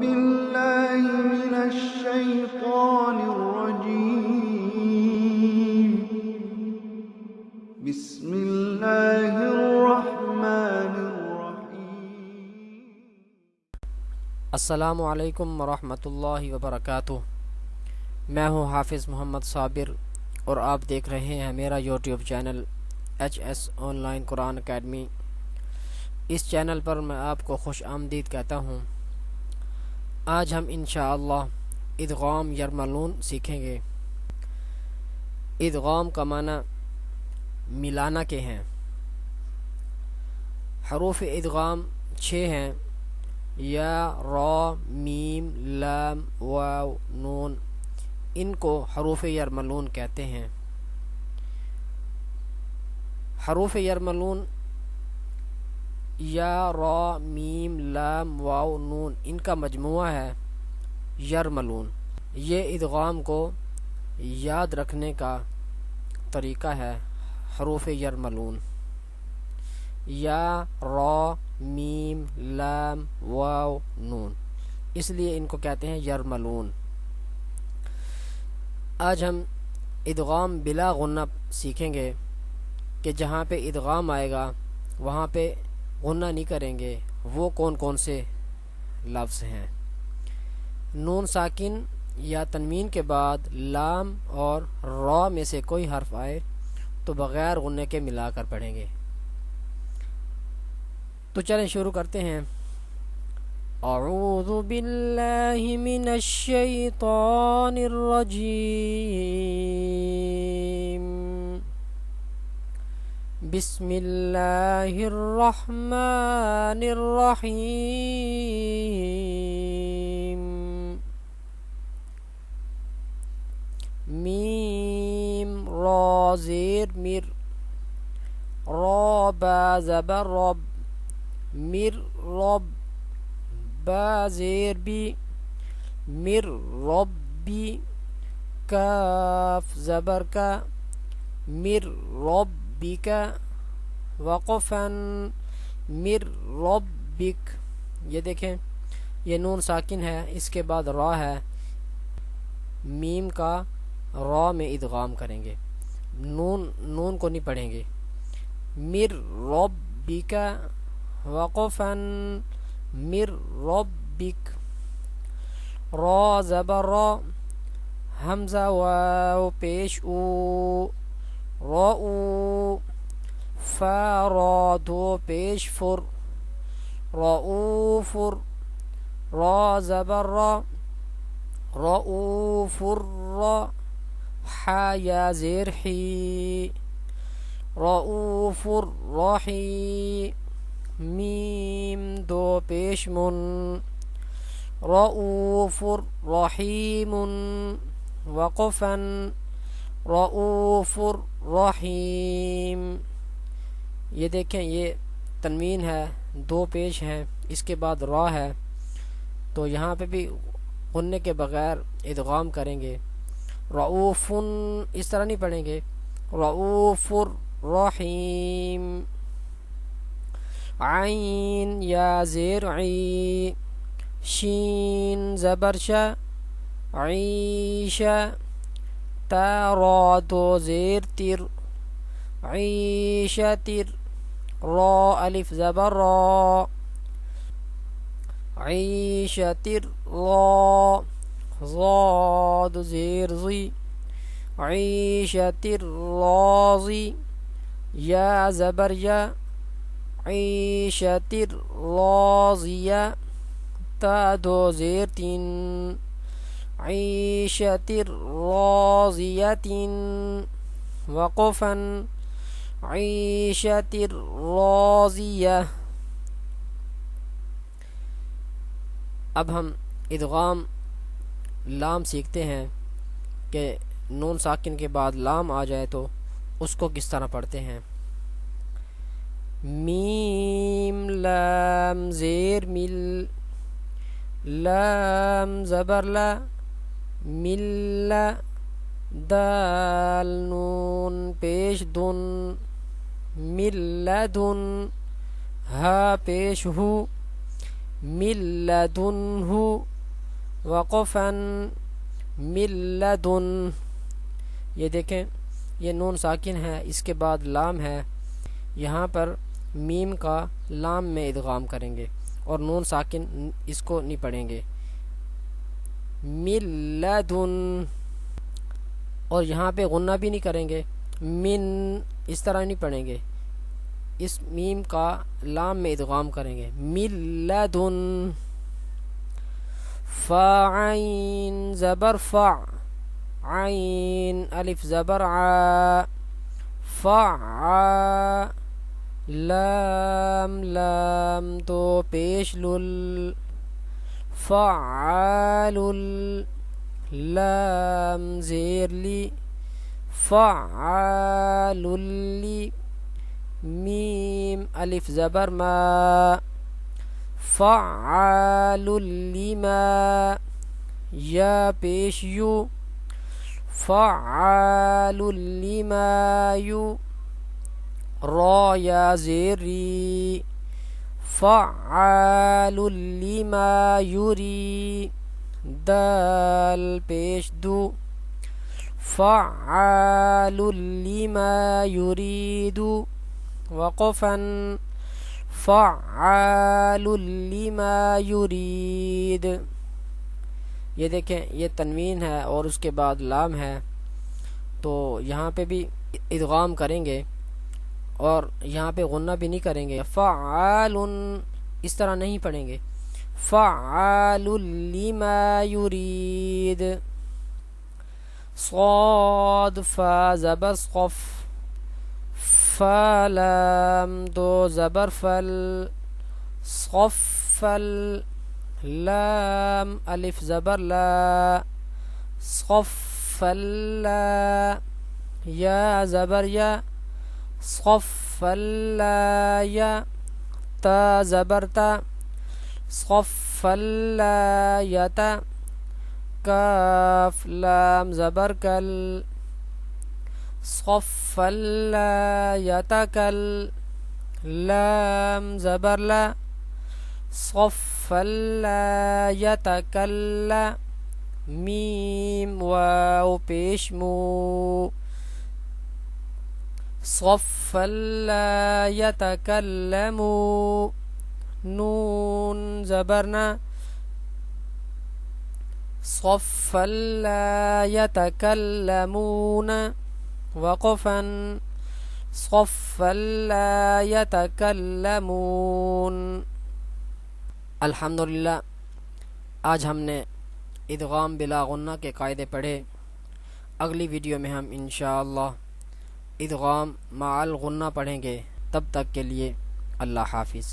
بالله من الشيطان الرجيم. بسم الله الرحمن الرحيم. السلام علیکم ورحمۃ اللہ وبرکاتہ. میں ہوں حافظ محمد صابر اور آپ دیکھ رہے ہیں میرا YouTube channel HS online Quran academy. اس چینل پر میں آپ کو خوش آمدید کہتا ہوں. آج ہم انشاءاللہ ادغام یرملون سیکھیں گے. ادغام کا معنی ملانا کے ہیں. حروف ادغام 6 ہیں: یا، را، میم، لام، واو، نون. ان کو حروف یرملون کہتے ہیں. حروف یرملون یا، را، میم، لام، واو، نون ان کا مجموعہ ہے یرملون. یہ ادغام کو یاد رکھنے کا طریقہ ہے. حروف یرملون یا، را، میم، لام، واو، نون، اس لیے ان کو کہتے ہیں یرملون. آج ہم ادغام بلا غنہ سیکھیں گے کہ جہاں پہ ادغام آئے گا وہاں پہ غنہ نہیں کریں گے. وہ کون کون سے لفظ ہیں؟ نون ساکن یا تنوین کے بعد لام اور را میں سے کوئی حرف آئے تو بغیر غنہ کے ملا کر پڑھیں گے. تو چلیں شروع کرتے ہیں. اعوذ باللہ من الشیطان الرجیم. بسم اللہ الرحمن الرحیم. میم، را زیر مر، را با زبر رب، مر رب، با زیر بی، مر ربی، کاف زبر کا، مر ربک، وقفا، مر ربک. یہ دیکھیں یہ نون ساکن ہے، اس کے بعد را ہے. میم کا را میں ادغام کریں گے. نون کو نہیں پڑھیں گے. مر ربک، وقفا، مر ربک. را زبر را، حمزہ واو پیش او، رؤ. فا را دو پیش فر، رؤوفر. را زبر را، رؤوفر را. حا یا زیر حی، رؤوفر رحی. میم دو پیش من، رؤوفر رحیم. وقفا، رؤوفر رحیم. یہ دیکھیں یہ تنوین ہے، دو پیش ہیں، اس کے بعد را ہے تو یہاں پہ بھی غنے کے بغیر ادغام کریں گے. رؤوفن اس طرح نہیں پڑھیں گے. رؤوفر رحیم. عین یا زیر عی، شین زبر شا، عیشا. تا را دو زیر تر، عیشتر. را الف زبر را، عیشتر را. ضاد زیر زی، عیشتر راضی. یا زبر یا، عیشتر راضیہ. تا دو زیر تین، عیشتر راضیۃ. وقفا، عیشتر راضیہ. اب ہم ادغام لام سیکھتے ہیں کہ نون ساکن کے بعد لام آ جائے تو اس کو کس طرح پڑھتے ہیں. میم لام زیر مل، لام زبر لا، مل. دال نون پیش دن، ملدن. ہا پیش ہو، من لدنہ وقفا من لدن، یہ دیکھیں یہ نون ساکن ہے، اس کے بعد لام ہے، یہاں پر میم کا لام میں ادغام کریں گے اور نون ساکن اس کو نہیں پڑھیں گے، من لدن، اور یہاں پہ غنہ بھی نہیں کریں گے، من اس طرح نہیں پڑھیں گے، اس میم کا لام میں ادغام کریں گے، من لدن، فعین زبر فع، عین الف زبر ع، فع، لام لام تو پیش لل، فعال، لام زیر لی، فعال لی، میم الف زبر ما، فعال لما، یا پیش یو، فعال لما یو، را یا زیر ری، فعال لما یری، دال پیش دو، فعال لما یرید، وقفا فعال لما یرید، یہ دیکھیں یہ تنوین ہے اور اس کے بعد لام ہے، تو یہاں پہ بھی ادغام کریں گے اور یہاں پہ غنہ بھی نہیں کریں گے، فعال اس طرح نہیں پڑھیں گے، فعال لما یرید، صاد فا زبر صف، فلام دو زبر فل، صفل، لام الف زبر لا، صفل، یا زبر یا، صفل یا، تا زبر تا، صفل یتا، کاف لام زبر کل، صفل یتکل، لام زبر لا، صفل یتکل، میم واو پیش مو، صفل یتکلمو، نون زبرنا، صفل یتکلمون، وقفا صفل یتکلمون۔ الحمدللہ آج ہم نے ادغام بلا غنہ کے قاعدے پڑھے، اگلی ویڈیو میں ہم انشاءاللہ ادغام مع الغنہ پڑھیں گے، تب تک کے لیے اللہ حافظ۔